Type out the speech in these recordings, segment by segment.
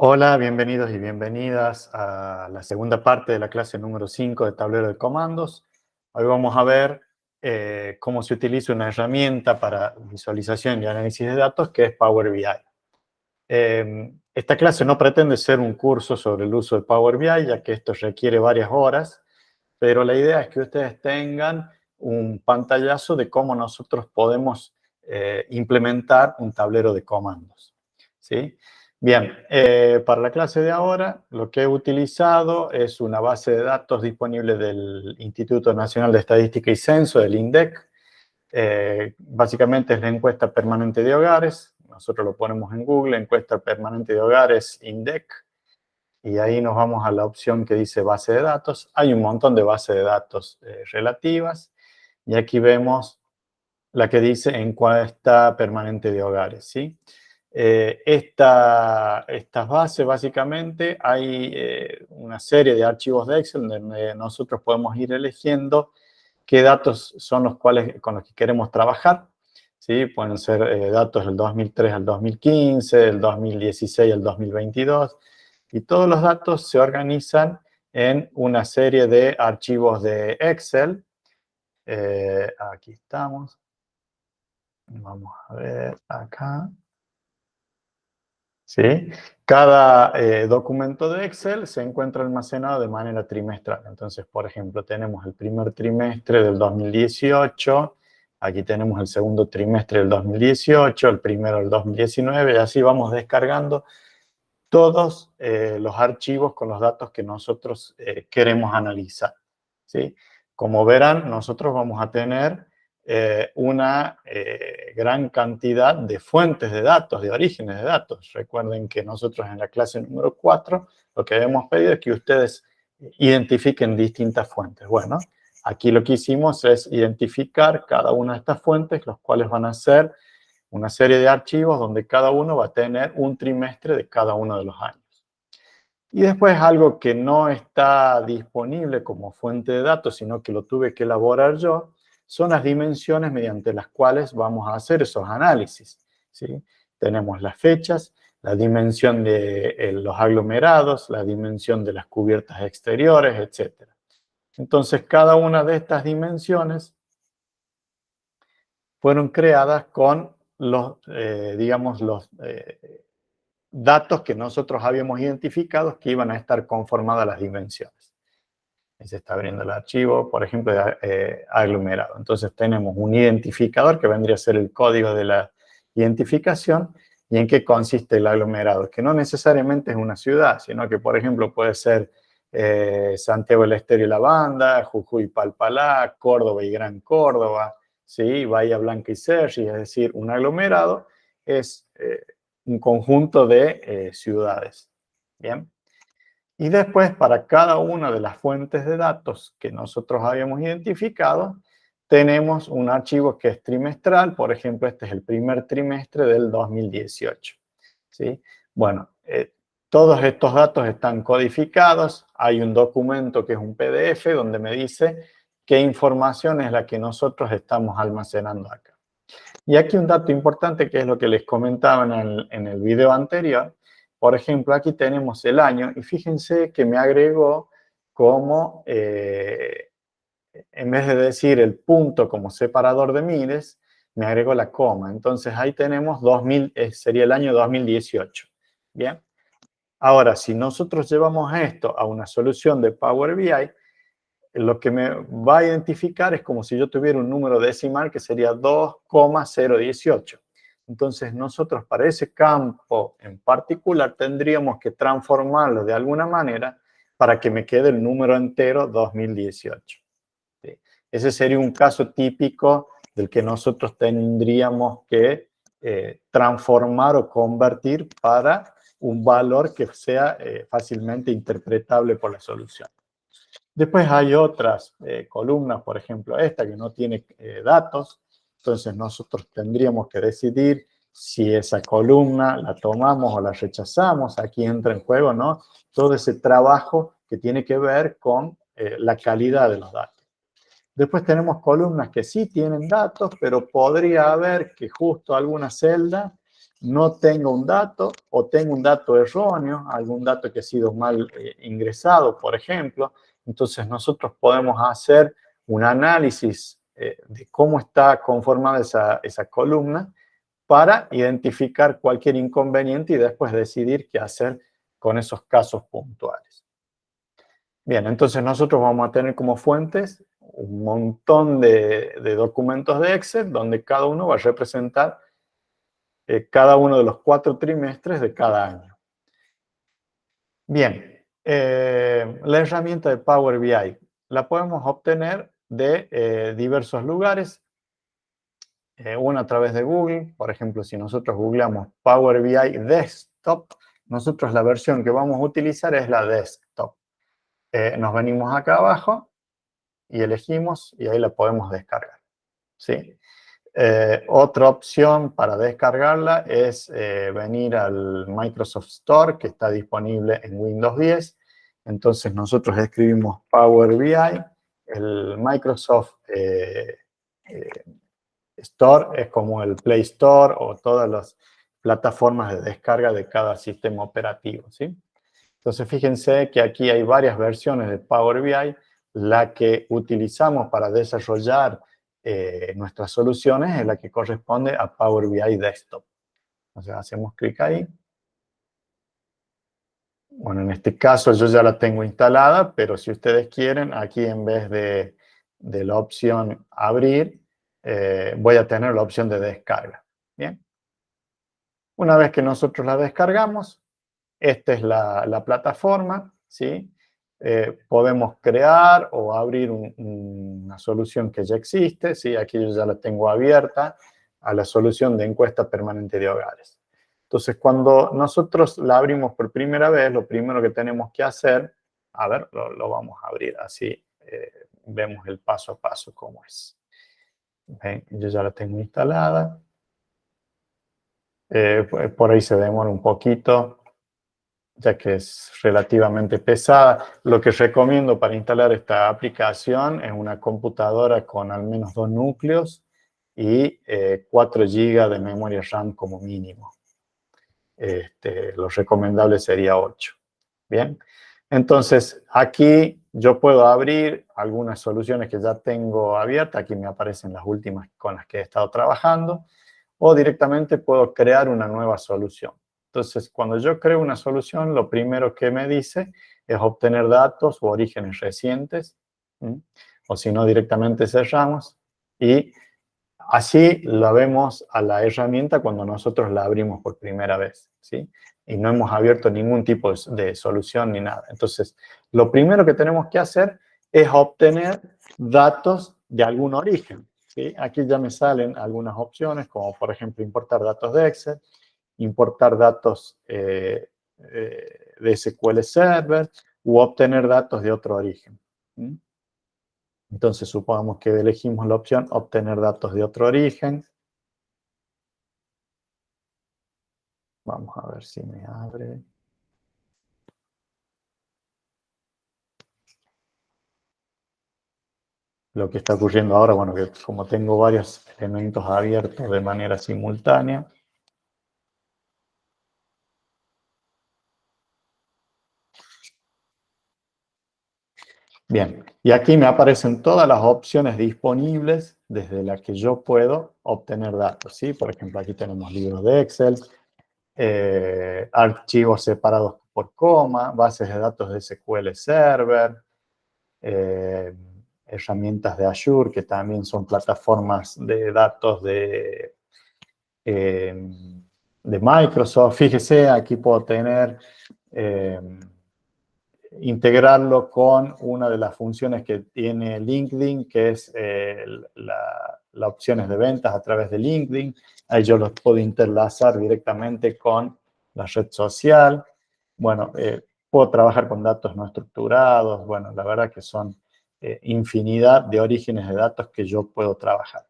Hola, bienvenidos y bienvenidas a la segunda parte de la clase número 5 de tablero de comandos. Hoy vamos a ver cómo se utiliza una herramienta para visualización y análisis de datos que es Power BI. Esta clase no pretende ser un curso sobre el uso de Power BI, ya que esto requiere varias horas, pero la idea es que ustedes tengan un pantallazo de cómo nosotros podemos implementar un tablero de comandos, ¿sí? Bien, para la clase de ahora, lo que he utilizado es una base de datos disponible del Instituto Nacional de Estadística y Censo, del INDEC. Básicamente es la encuesta permanente de hogares. Nosotros lo ponemos en Google, encuesta permanente de hogares, INDEC, y ahí nos vamos a la opción que dice base de datos. Hay un montón de bases de datos relativas, y aquí vemos la que dice encuesta permanente de hogares, ¿sí? Estas bases, básicamente, hay una serie de archivos de Excel donde nosotros podemos ir eligiendo qué datos son los cuales, con los que queremos trabajar, ¿sí? Pueden ser datos del 2003 al 2015, del 2016 al 2022, y todos los datos se organizan en una serie de archivos de Excel. Aquí estamos. Vamos a ver acá. ¿Sí? Cada documento de Excel se encuentra almacenado de manera trimestral. Entonces, por ejemplo, tenemos el primer trimestre del 2018, aquí tenemos el segundo trimestre del 2018, el primero del 2019, y así vamos descargando todos los archivos con los datos que nosotros queremos analizar, ¿sí? Como verán, nosotros vamos a tener una gran cantidad de fuentes de datos, de orígenes de datos. Recuerden que nosotros en la clase número 4 lo que hemos pedido es que ustedes identifiquen distintas fuentes. Bueno, aquí lo que hicimos es identificar cada una de estas fuentes, los cuales van a ser una serie de archivos donde cada uno va a tener un trimestre de cada uno de los años. Y después algo que no está disponible como fuente de datos, sino que lo tuve que elaborar yo, son las dimensiones mediante las cuales vamos a hacer esos análisis, ¿sí? Tenemos las fechas, la dimensión de los aglomerados, la dimensión de las cubiertas exteriores, etc. Entonces, cada una de estas dimensiones fueron creadas con los, digamos, los datos que nosotros habíamos identificado que iban a estar conformadas las dimensiones. Ahí se está abriendo el archivo, por ejemplo, de aglomerado. Entonces tenemos un identificador que vendría a ser el código de la identificación. ¿Y en qué consiste el aglomerado? Que no necesariamente es una ciudad, sino que, por ejemplo, puede ser Santiago del Estero y La Banda, Jujuy y Palpalá, Córdoba y Gran Córdoba, ¿sí? Bahía Blanca y Cerri. Es decir, un aglomerado es un conjunto de ciudades. Bien. Y después, para cada una de las fuentes de datos que nosotros habíamos identificado, tenemos un archivo que es trimestral. Por ejemplo, este es el primer trimestre del 2018, ¿sí? Bueno, todos estos datos están codificados. Hay un documento que es un PDF donde me dice qué información es la que nosotros estamos almacenando acá. Y aquí un dato importante que es lo que les comentaba en el video anterior. Por ejemplo, aquí tenemos el año y fíjense que me agregó como, en vez de decir el punto como separador de miles, me agregó la coma. Entonces ahí tenemos 2000, sería el año 2018. Bien. Ahora, si nosotros llevamos esto a una solución de Power BI, lo que me va a identificar es como si yo tuviera un número decimal que sería 2,018. Entonces nosotros para ese campo en particular tendríamos que transformarlo de alguna manera para que me quede el número entero 2018. ¿Sí? Ese sería un caso típico del que nosotros tendríamos que transformar o convertir para un valor que sea fácilmente interpretable por la solución. Después hay otras columnas, por ejemplo esta que no tiene datos, entonces nosotros tendríamos que decidir si esa columna la tomamos o la rechazamos. Aquí entra en juego, ¿no?, todo ese trabajo que tiene que ver con la calidad de los datos. Después tenemos columnas que sí tienen datos, pero podría haber que justo alguna celda no tengo un dato o tengo un dato erróneo, algún dato que ha sido mal ingresado, por ejemplo. Entonces nosotros podemos hacer un análisis de cómo está conformada esa columna para identificar cualquier inconveniente y después decidir qué hacer con esos casos puntuales. Bien, entonces nosotros vamos a tener como fuentes un montón de documentos de Excel donde cada uno va a representar cada uno de los 4 trimestres de cada año. Bien, la herramienta de Power BI la podemos obtener de diversos lugares. Una a través de Google, por ejemplo, si nosotros googleamos Power BI Desktop, nosotros la versión que vamos a utilizar es la Desktop. Nos venimos acá abajo y elegimos y ahí la podemos descargar, ¿sí? Otra opción para descargarla es venir al Microsoft Store, que está disponible en Windows 10. Entonces nosotros escribimos Power BI, el Microsoft Store es como el Play Store o todas las plataformas de descarga de cada sistema operativo, ¿sí? Entonces fíjense que aquí hay varias versiones de Power BI. La que utilizamos para desarrollar nuestras soluciones es la que corresponde a Power BI Desktop. O sea, hacemos clic ahí. Bueno, en este caso yo ya la tengo instalada, pero si ustedes quieren, aquí en vez de la opción abrir, voy a tener la opción de descarga. Bien. Una vez que nosotros la descargamos, esta es la plataforma, ¿sí? Podemos crear o abrir una solución que ya existe, ¿sí? Aquí yo ya la tengo abierta a la solución de encuesta permanente de hogares. Entonces, cuando nosotros la abrimos por primera vez, lo primero que tenemos que hacer, a ver, lo vamos a abrir así, vemos el paso a paso cómo es. ¿Ven? Yo ya la tengo instalada. Por ahí se demora un poquito, ya que es relativamente pesada. Lo que recomiendo para instalar esta aplicación es una computadora con al menos 2 núcleos y 4 GB de memoria RAM como mínimo. Lo recomendable sería 8. Bien, entonces aquí yo puedo abrir algunas soluciones que ya tengo abiertas. Aquí me aparecen las últimas con las que he estado trabajando. O directamente puedo crear una nueva solución. Entonces, cuando yo creo una solución, lo primero que me dice es obtener datos u orígenes recientes, ¿sí? O si no, directamente cerramos. Y así la vemos a la herramienta cuando nosotros la abrimos por primera vez, ¿sí? Y no hemos abierto ningún tipo de solución ni nada. Entonces, lo primero que tenemos que hacer es obtener datos de algún origen, ¿sí? Aquí ya me salen algunas opciones, como por ejemplo importar datos de Excel, importar datos de SQL Server u obtener datos de otro origen. ¿Sí? Entonces, supongamos que elegimos la opción obtener datos de otro origen. Vamos a ver si me abre. Lo que está ocurriendo ahora, bueno, que como tengo varios elementos abiertos de manera simultánea, bien, y aquí me aparecen todas las opciones disponibles desde las que yo puedo obtener datos, ¿sí? Por ejemplo, aquí tenemos libros de Excel, archivos separados por coma, bases de datos de SQL Server, eh, herramientas de Azure, que también son plataformas de datos eh, de Microsoft. Fíjese, aquí puedo tener... integrarlo con una de las funciones que tiene LinkedIn, que es las opciones de ventas a través de LinkedIn. Ahí yo los puedo interlazar directamente con la red social. Bueno, puedo trabajar con datos no estructurados. Bueno, la verdad que son infinidad de orígenes de datos que yo puedo trabajar.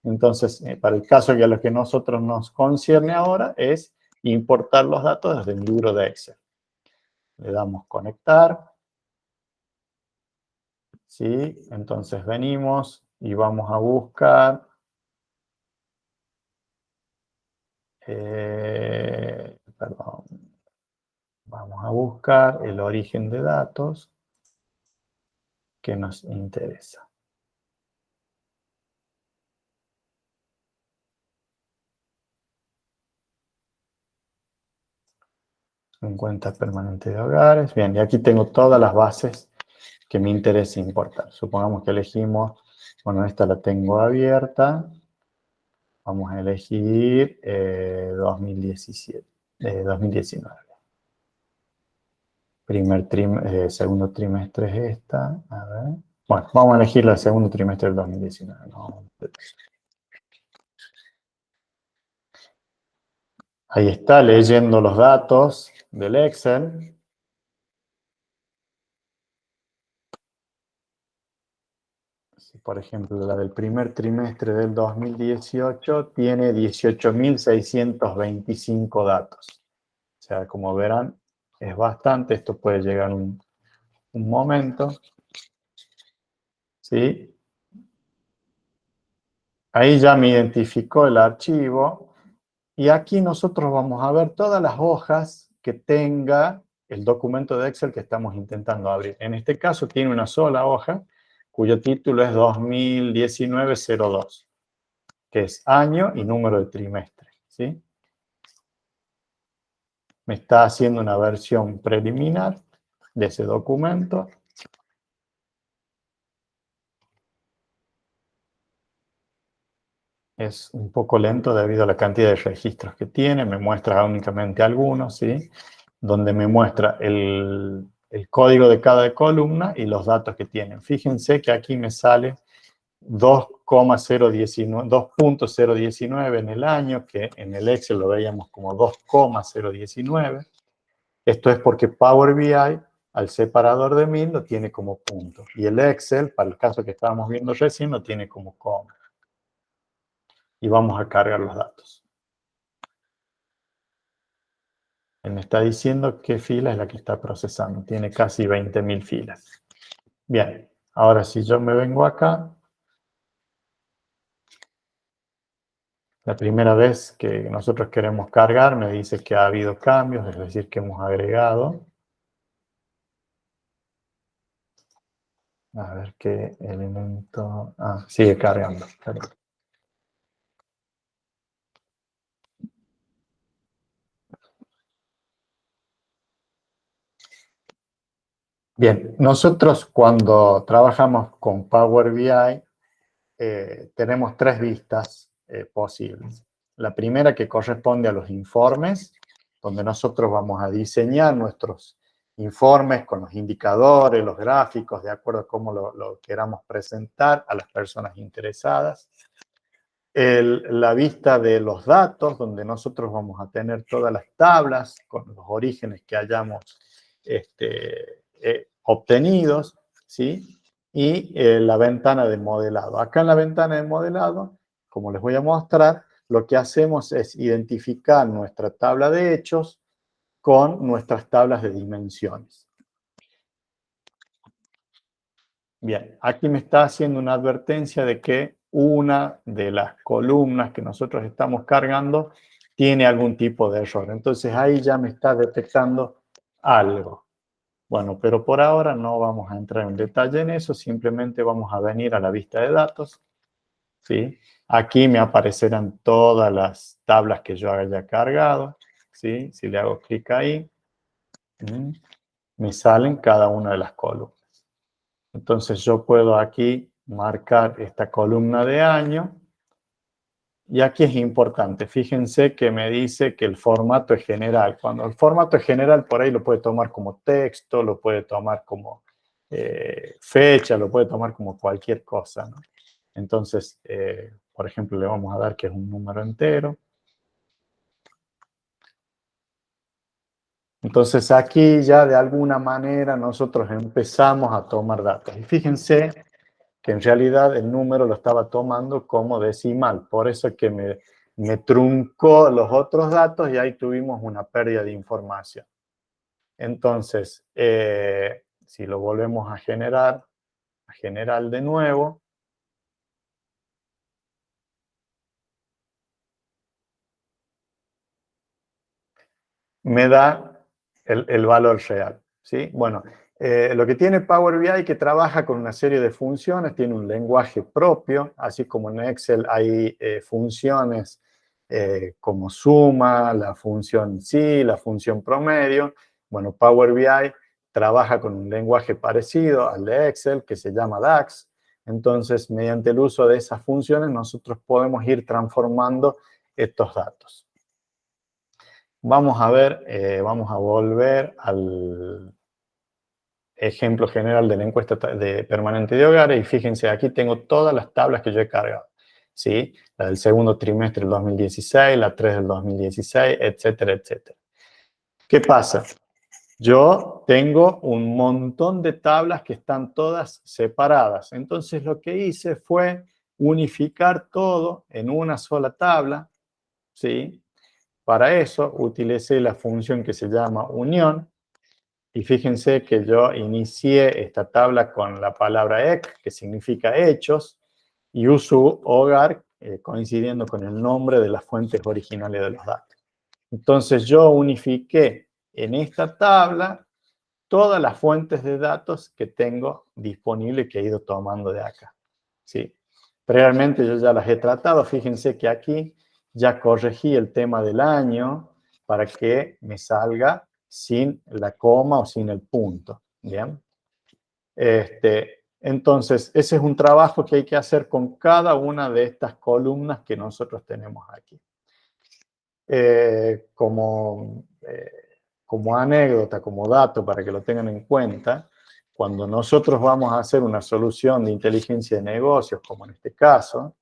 Entonces, para el caso que a lo que nosotros nos concierne ahora es importar los datos desde un libro de Excel. Le damos conectar. ¿Sí? Entonces venimos y vamos a buscar Perdón. Vamos a buscar el origen de datos que nos interesa. En cuenta permanente de hogares. Bien, y aquí tengo todas las bases que me interesa importar. Supongamos que elegimos, bueno, esta la tengo abierta. Vamos a elegir 2017, 2019. Segundo trimestre es esta. A ver. Bueno, vamos a elegir el segundo trimestre del 2019. ¿No? Ahí está, leyendo los datos del Excel. Por ejemplo, la del primer trimestre del 2018 tiene 18.625 datos. O sea, como verán, es bastante. Esto puede llegar un momento. ¿Sí? Ahí ya me identificó el archivo. Y aquí nosotros vamos a ver todas las hojas que tenga el documento de Excel que estamos intentando abrir. En este caso tiene una sola hoja, cuyo título es 2019-02, que es año y número de trimestre. ¿Sí? Me está haciendo una versión preliminar de ese documento. Es un poco lento debido a la cantidad de registros que tiene. Me muestra únicamente algunos, ¿sí? Donde me muestra el código de cada columna y los datos que tienen. Fíjense que aquí me sale 2.019 en el año, que en el Excel lo veíamos como 2.019. Esto es porque Power BI, al separador de 1000, lo tiene como punto. Y el Excel, para el caso que estábamos viendo recién, lo tiene como coma. Y vamos a cargar los datos. Él me está diciendo qué fila es la que está procesando. Tiene casi 20.000 filas. Bien, ahora si yo me vengo acá, la primera vez que nosotros queremos cargar me dice que ha habido cambios, es decir, que hemos agregado. A ver qué elemento... Ah, sigue cargando. Perdón. Bien, nosotros cuando trabajamos con Power BI tenemos tres vistas posibles. La primera que corresponde a los informes, donde nosotros vamos a diseñar nuestros informes con los indicadores, los gráficos, de acuerdo a cómo lo queramos presentar a las personas interesadas. La vista de los datos, donde nosotros vamos a tener todas las tablas con los orígenes que hayamos obtenidos, ¿sí? Y la ventana de modelado. Acá en la ventana de modelado, como les voy a mostrar, lo que hacemos es identificar nuestra tabla de hechos con nuestras tablas de dimensiones. Bien, aquí me está haciendo una advertencia de que una de las columnas que nosotros estamos cargando tiene algún tipo de error. Entonces ahí ya me está detectando algo. Bueno, pero por ahora no vamos a entrar en detalle en eso, simplemente vamos a venir a la vista de datos. ¿Sí? Aquí me aparecerán todas las tablas que yo haya cargado. ¿Sí? Si le hago clic ahí, me salen cada una de las columnas. Entonces yo puedo aquí marcar esta columna de año. Y aquí es importante, fíjense que me dice que el formato es general. Cuando el formato es general, por ahí lo puede tomar como texto, lo puede tomar como fecha, lo puede tomar como cualquier cosa, ¿no? Entonces, por ejemplo, le vamos a dar que es un número entero. Entonces aquí ya de alguna manera nosotros empezamos a tomar datos. Y fíjense que en realidad el número lo estaba tomando como decimal. Por eso es que me truncó los otros datos y ahí tuvimos una pérdida de información. Entonces, si lo volvemos a generar de nuevo, me da el valor real, ¿sí? Bueno, lo que tiene Power BI es que trabaja con una serie de funciones, tiene un lenguaje propio, así como en Excel hay funciones como suma, la función sí, la función promedio. Bueno, Power BI trabaja con un lenguaje parecido al de Excel que se llama DAX. Entonces, mediante el uso de esas funciones, nosotros podemos ir transformando estos datos. Vamos a ver, vamos a volver al ejemplo general de la encuesta permanente de hogares y fíjense, aquí tengo todas las tablas que yo he cargado, ¿sí? La del segundo trimestre del 2016, la 3 del 2016, etcétera, etcétera. ¿Qué pasa? Yo tengo un montón de tablas que están todas separadas. Entonces lo que hice fue unificar todo en una sola tabla, ¿sí? Para eso utilicé la función que se llama unión. Y fíjense que yo inicié esta tabla con la palabra EC, que significa hechos, y uso hogar coincidiendo con el nombre de las fuentes originales de los datos. Entonces yo unifiqué en esta tabla todas las fuentes de datos que tengo disponibles que he ido tomando de acá, ¿sí? Previamente yo ya las he tratado. Fíjense que aquí ya corregí el tema del año para que me salga sin la coma o sin el punto, ¿bien? Entonces, ese es un trabajo que hay que hacer con cada una de estas columnas que nosotros tenemos aquí. Como anécdota, como dato, para que lo tengan en cuenta, cuando nosotros vamos a hacer una solución de inteligencia de negocios, como en este caso,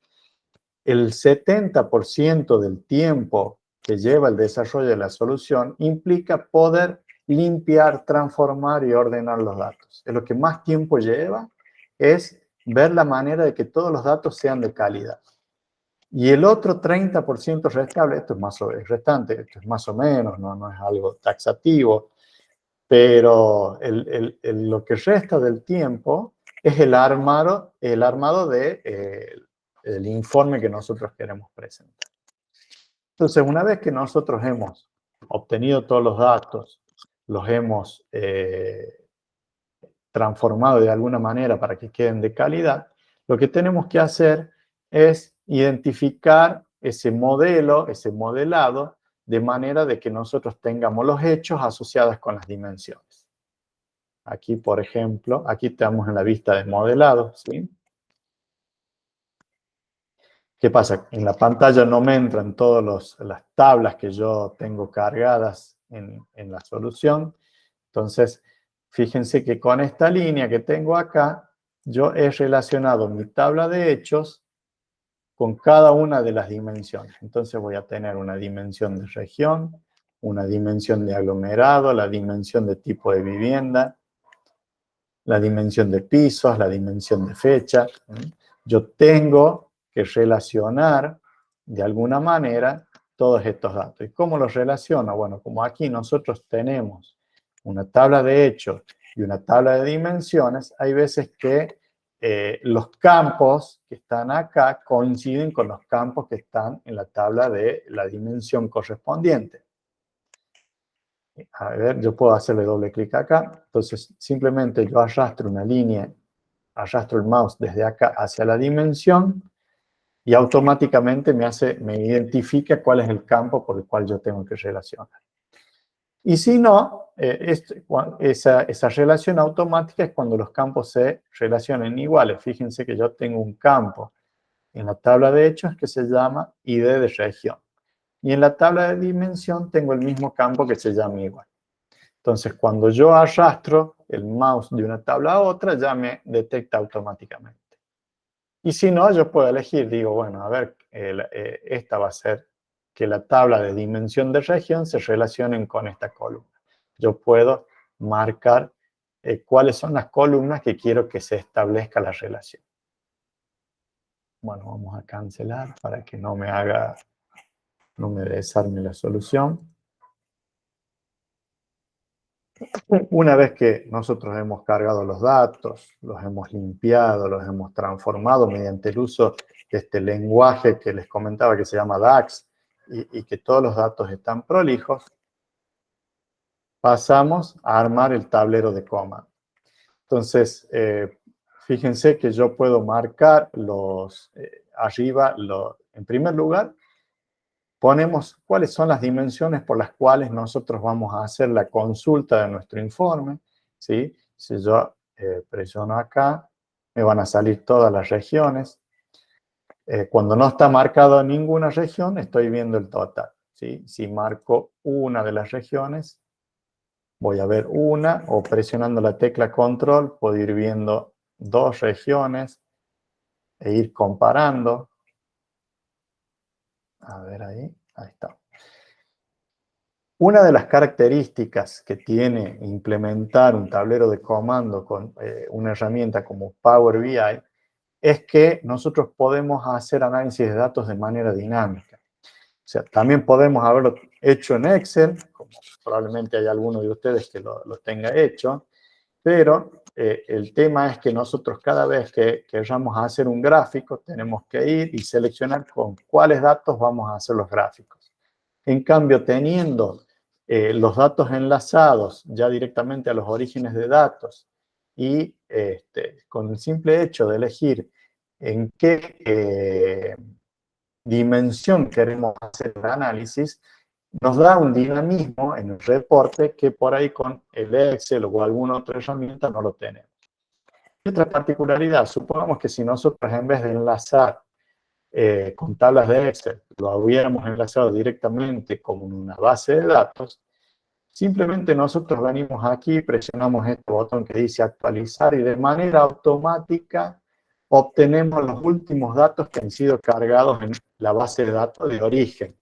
el 70% del tiempo que lleva el desarrollo de la solución implica poder limpiar, transformar y ordenar los datos. Es lo que más tiempo lleva, es ver la manera de que todos los datos sean de calidad. Y el otro 30% restable, esto es restante, esto es más o menos, no es algo taxativo, pero lo que resta del tiempo es el armado de el informe que nosotros queremos presentar. Entonces, una vez que nosotros hemos obtenido todos los datos, los hemos transformado de alguna manera para que queden de calidad, lo que tenemos que hacer es identificar ese modelo, ese modelado, de manera de que nosotros tengamos los hechos asociados con las dimensiones. Aquí, por ejemplo, aquí estamos en la vista de modelado, ¿sí? ¿Qué pasa? En la pantalla no me entran todas las tablas que yo tengo cargadas en la solución. Entonces, fíjense que con esta línea que tengo acá, yo he relacionado mi tabla de hechos con cada una de las dimensiones. Entonces voy a tener una dimensión de región, una dimensión de aglomerado, la dimensión de tipo de vivienda, la dimensión de pisos, la dimensión de fecha. Yo tengo que relacionar de alguna manera todos estos datos. ¿Y cómo los relaciono? Bueno, como aquí nosotros tenemos una tabla de hechos y una tabla de dimensiones, hay veces que los campos que están acá coinciden con los campos que están en la tabla de la dimensión correspondiente. A ver, yo puedo hacerle doble clic acá. Entonces, simplemente yo arrastro una línea, arrastro el mouse desde acá hacia la dimensión y automáticamente me identifica cuál es el campo por el cual yo tengo que relacionar. Y si no, esa relación automática es cuando los campos se relacionan iguales. Fíjense que yo tengo un campo en la tabla de hechos que se llama ID de región. Y en la tabla de dimensión tengo el mismo campo que se llama igual. Entonces, cuando yo arrastro el mouse de una tabla a otra, ya me detecta automáticamente. Y si no, yo puedo elegir, digo, bueno, a ver, esta va a ser que la tabla de dimensión de región se relacionen con esta columna. Yo puedo marcar cuáles son las columnas que quiero que se establezca la relación. Bueno, vamos a cancelar para que no me desarme la solución. Una vez que nosotros hemos cargado los datos, los hemos limpiado, los hemos transformado mediante el uso de este lenguaje que les comentaba que se llama DAX y que todos los datos están prolijos, pasamos a armar el tablero de comando. Entonces, fíjense que yo puedo marcar arriba, en primer lugar, ponemos cuáles son las dimensiones por las cuales nosotros vamos a hacer la consulta de nuestro informe, ¿sí? Si yo presiono acá, me van a salir todas las regiones. Cuando no está marcado ninguna región, estoy viendo el total, ¿sí? Si marco una de las regiones, voy a ver una, o presionando la tecla control, puedo ir viendo 2 regiones e ir comparando. A ver ahí está. Una de las características que tiene implementar un tablero de comando con una herramienta como Power BI es que nosotros podemos hacer análisis de datos de manera dinámica. O sea, también podemos haberlo hecho en Excel, como probablemente hay alguno de ustedes que lo tenga hecho, pero el tema es que nosotros cada vez que queramos hacer un gráfico, tenemos que ir y seleccionar con cuáles datos vamos a hacer los gráficos. En cambio, teniendo los datos enlazados ya directamente a los orígenes de datos y con el simple hecho de elegir en qué dimensión queremos hacer el análisis, nos da un dinamismo en el reporte que por ahí con el Excel o alguna otra herramienta no lo tenemos. Y otra particularidad, supongamos que si nosotros en vez de enlazar con tablas de Excel, lo hubiéramos enlazado directamente con una base de datos, simplemente nosotros venimos aquí, presionamos este botón que dice actualizar y de manera automática obtenemos los últimos datos que han sido cargados en la base de datos de origen,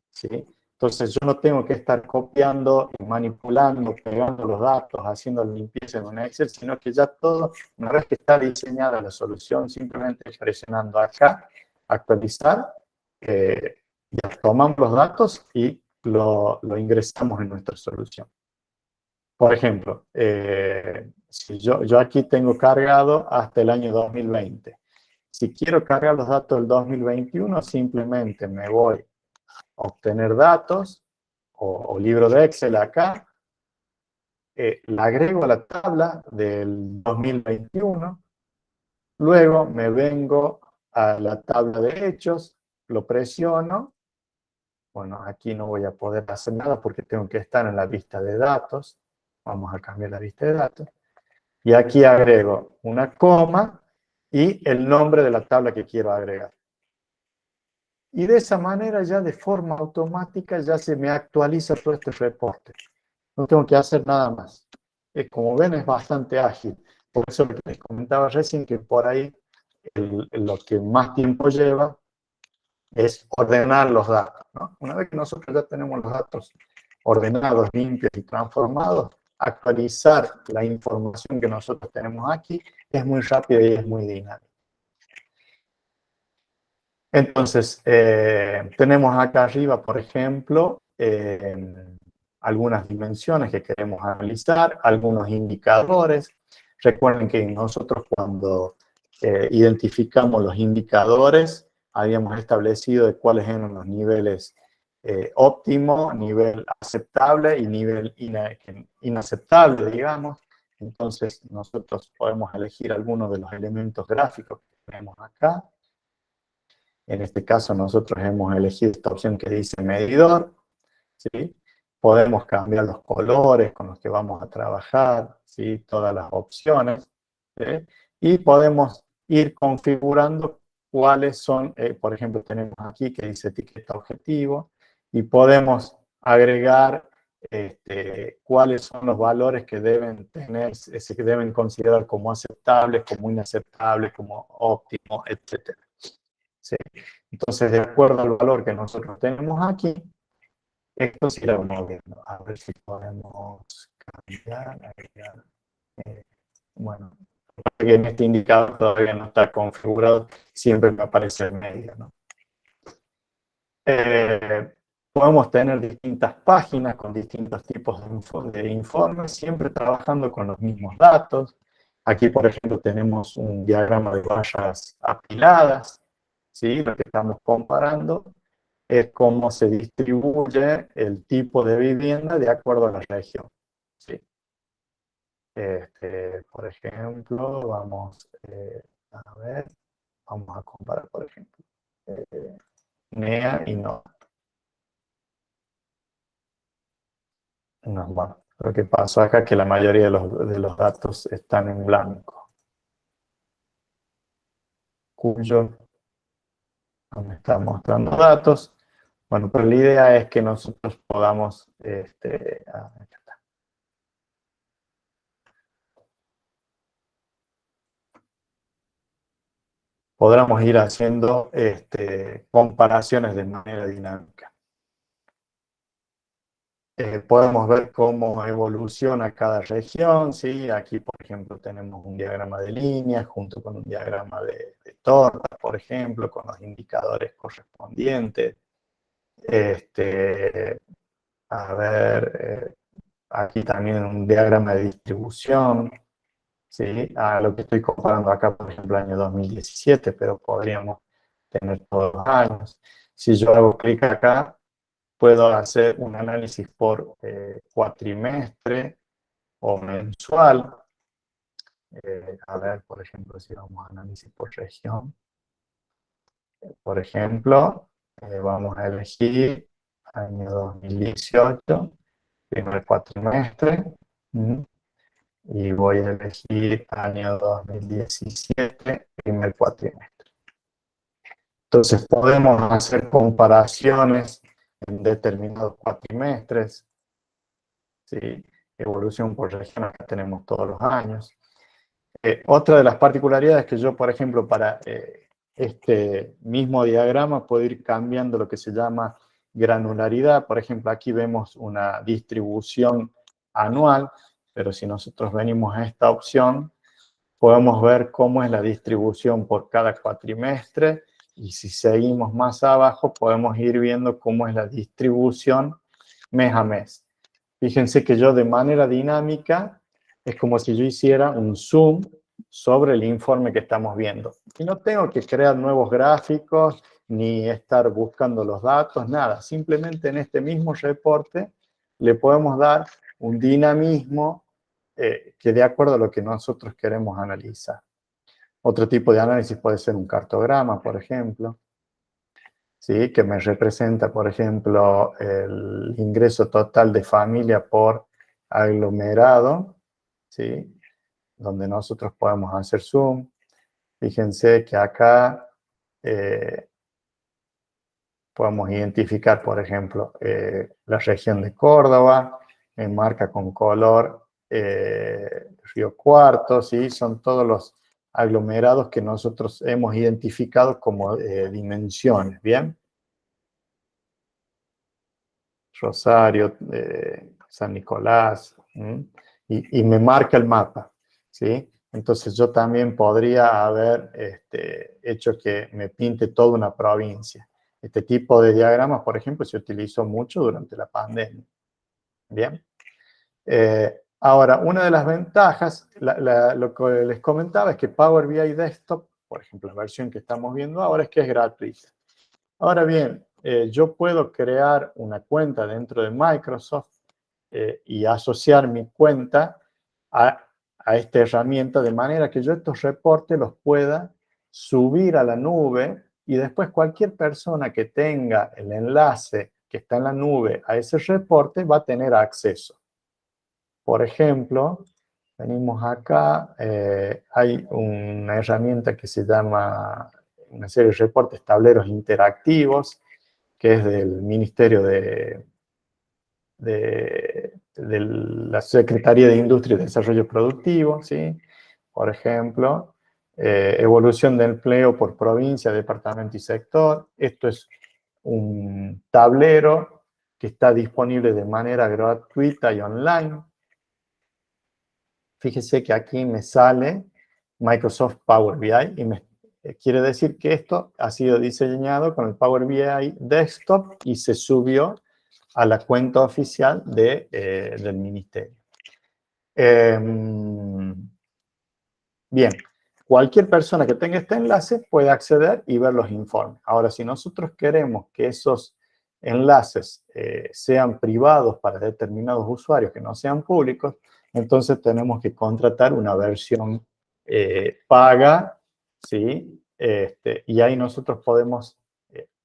¿sí? Entonces yo no tengo que estar copiando, manipulando, pegando los datos, haciendo limpieza en un Excel, sino que ya todo, una vez que está diseñada la solución, simplemente presionando acá, actualizar, ya tomamos los datos y lo ingresamos en nuestra solución. Por ejemplo, si yo aquí tengo cargado hasta el año 2020. Si quiero cargar los datos del 2021, simplemente me voy a obtener datos o libro de Excel acá, la agrego a la tabla del 2021, luego me vengo a la tabla de hechos, lo presiono. Bueno, aquí no voy a poder hacer nada porque tengo que estar en la vista de datos. Vamos a cambiar la vista de datos. Y aquí agrego una coma y el nombre de la tabla que quiero agregar. Y de esa manera ya de forma automática ya se me actualiza todo este reporte. No tengo que hacer nada más. Como ven es bastante ágil. Por eso lo que les comentaba recién que por ahí lo que más tiempo lleva es ordenar los datos, ¿no? Una vez que nosotros ya tenemos los datos ordenados, limpios y transformados, actualizar la información que nosotros tenemos aquí es muy rápido y es muy dinámico. Entonces, tenemos acá arriba, por ejemplo, algunas dimensiones que queremos analizar, algunos indicadores. Recuerden que nosotros cuando identificamos los indicadores, habíamos establecido de cuáles eran los niveles óptimo, nivel aceptable y nivel inaceptable, digamos. Entonces, nosotros podemos elegir algunos de los elementos gráficos que tenemos acá. En este caso, nosotros hemos elegido esta opción que dice medidor, ¿sí? Podemos cambiar los colores con los que vamos a trabajar, ¿sí? Todas las opciones, ¿sí? Y podemos ir configurando cuáles son, por ejemplo, tenemos aquí que dice etiqueta objetivo, y podemos agregar cuáles son los valores que deben tener, que deben considerar como aceptables, como inaceptables, como óptimos, etc. ¿Sí? Entonces, de acuerdo al valor que nosotros tenemos aquí, esto se irá moviendo. A ver si podemos cambiar, agregar. Bueno, en este indicador todavía no está configurado, siempre me aparece el medio, ¿no? Podemos tener distintas páginas con distintos tipos de informes, siempre trabajando con los mismos datos. Aquí, por ejemplo, tenemos un diagrama de vallas apiladas, ¿sí? Lo que estamos comparando es cómo se distribuye el tipo de vivienda de acuerdo a la región. ¿Sí? Por ejemplo, a ver, vamos a comparar, por ejemplo, NEA y no. No, bueno, lo que pasó acá es que la mayoría de los datos están en blanco, cuyo no me está mostrando datos. Bueno, pero la idea es que nosotros podamos, podamos ir haciendo comparaciones de manera dinámica. Podemos ver cómo evoluciona cada región, ¿sí? Aquí, por ejemplo, tenemos un diagrama de líneas junto con un diagrama de torta, por ejemplo, con los indicadores correspondientes. A ver, aquí también un diagrama de distribución, ¿sí? A lo que estoy comparando acá, por ejemplo, el año 2017, pero podríamos tener todos los años. Si yo hago clic acá, puedo hacer un análisis por cuatrimestre o mensual. A ver, por ejemplo, si vamos a análisis por región. Por ejemplo, vamos a elegir año 2018, primer cuatrimestre, y voy a elegir año 2017, primer cuatrimestre. Entonces podemos hacer comparaciones en determinados cuatrimestres, ¿sí? Evolución por región, acá tenemos todos los años. Otra de las particularidades que yo, por ejemplo, para este mismo diagrama puedo ir cambiando lo que se llama granularidad. Por ejemplo, aquí vemos una distribución anual, pero si nosotros venimos a esta opción, podemos ver cómo es la distribución por cada cuatrimestre, y si seguimos más abajo podemos ir viendo cómo es la distribución mes a mes. Fíjense que yo de manera dinámica es como si yo hiciera un zoom sobre el informe que estamos viendo. Y no tengo que crear nuevos gráficos ni estar buscando los datos, nada. Simplemente en este mismo reporte le podemos dar un dinamismo que de acuerdo a lo que nosotros queremos analizar. Otro tipo de análisis puede ser un cartograma, por ejemplo, ¿sí? Que me representa, por ejemplo, el ingreso total de familia por aglomerado, ¿sí? Donde nosotros podemos hacer zoom. Fíjense que acá podemos identificar, por ejemplo, la región de Córdoba, marca con color Río Cuarto, ¿sí? Son todos los aglomerados que nosotros hemos identificado como dimensiones, ¿bien? Rosario, San Nicolás, y me marca el mapa, ¿sí? Entonces yo también podría haber hecho que me pinte toda una provincia. Este tipo de diagramas, por ejemplo, se utilizó mucho durante la pandemia. Bien. Ahora, una de las ventajas, lo que les comentaba es que Power BI Desktop, por ejemplo, la versión que estamos viendo ahora, es que es gratuita. Ahora bien, yo puedo crear una cuenta dentro de Microsoft y asociar mi cuenta a esta herramienta de manera que yo estos reportes los pueda subir a la nube y después cualquier persona que tenga el enlace que está en la nube a ese reporte va a tener acceso. Por ejemplo, venimos acá, hay una herramienta que se llama una serie de reportes, tableros interactivos, que es del Ministerio de la Secretaría de Industria y Desarrollo Productivo, ¿sí? Por ejemplo, evolución de empleo por provincia, departamento y sector. Esto es un tablero que está disponible de manera gratuita y online. Fíjese que aquí me sale Microsoft Power BI y quiere decir que esto ha sido diseñado con el Power BI Desktop y se subió a la cuenta oficial del ministerio. Bien, cualquier persona que tenga este enlace puede acceder y ver los informes. Ahora, si nosotros queremos que esos enlaces sean privados para determinados usuarios que no sean públicos, entonces tenemos que contratar una versión paga, ¿sí? Y ahí nosotros podemos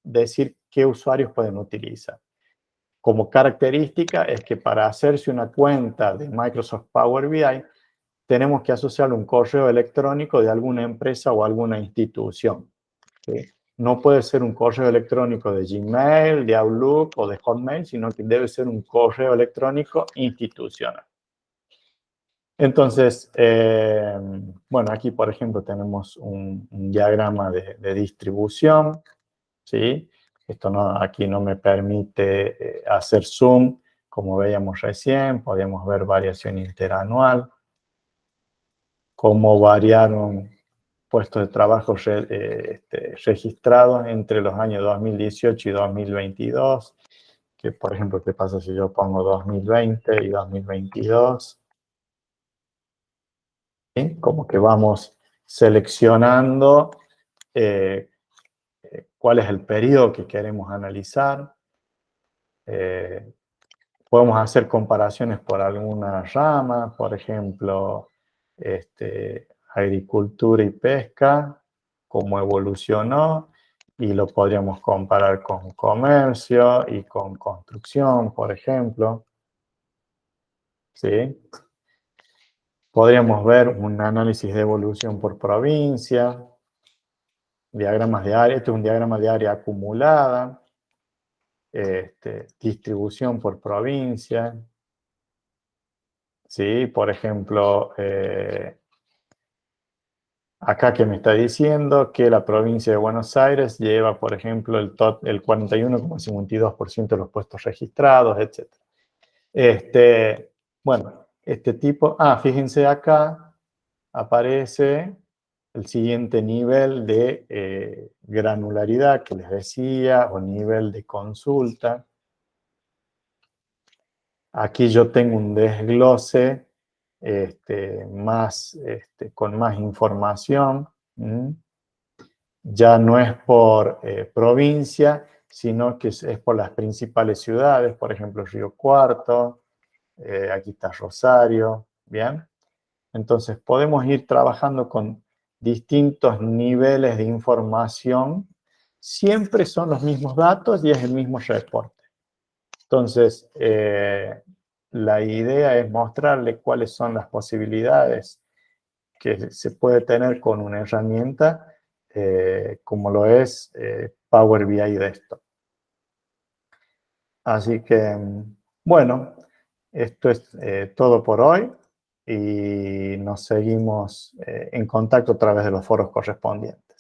decir qué usuarios pueden utilizar. Como característica es que para hacerse una cuenta de Microsoft Power BI, tenemos que asociar un correo electrónico de alguna empresa o alguna institución, ¿sí? No puede ser un correo electrónico de Gmail, de Outlook o de Hotmail, sino que debe ser un correo electrónico institucional. Entonces, bueno, aquí por ejemplo tenemos un diagrama de distribución, ¿sí? Esto aquí no me permite hacer zoom, como veíamos recién, podemos ver variación interanual, cómo variaron puestos de trabajo registrados entre los años 2018 y 2022, que por ejemplo, ¿qué pasa si yo pongo 2020 y 2022? ¿Sí? Como que vamos seleccionando cuál es el periodo que queremos analizar. Podemos hacer comparaciones por alguna rama, por ejemplo, agricultura y pesca, cómo evolucionó, y lo podríamos comparar con comercio y con construcción, por ejemplo. ¿Sí? Podríamos ver un análisis de evolución por provincia, diagramas de área. Este es un diagrama de área acumulada, distribución por provincia. ¿Sí? Por ejemplo, acá que me está diciendo que la provincia de Buenos Aires lleva, por ejemplo, el 41,52% de los puestos registrados, etc. Bueno, fíjense acá, aparece el siguiente nivel de granularidad que les decía, o nivel de consulta. Aquí yo tengo un desglose con más información. Ya no es por provincia, sino que es por las principales ciudades, por ejemplo, Río Cuarto, aquí está Rosario, ¿bien? Entonces, podemos ir trabajando con distintos niveles de información. Siempre son los mismos datos y es el mismo reporte. Entonces, la idea es mostrarle cuáles son las posibilidades que se puede tener con una herramienta como lo es Power BI Desktop. Así que, bueno, esto es todo por hoy y nos seguimos en contacto a través de los foros correspondientes.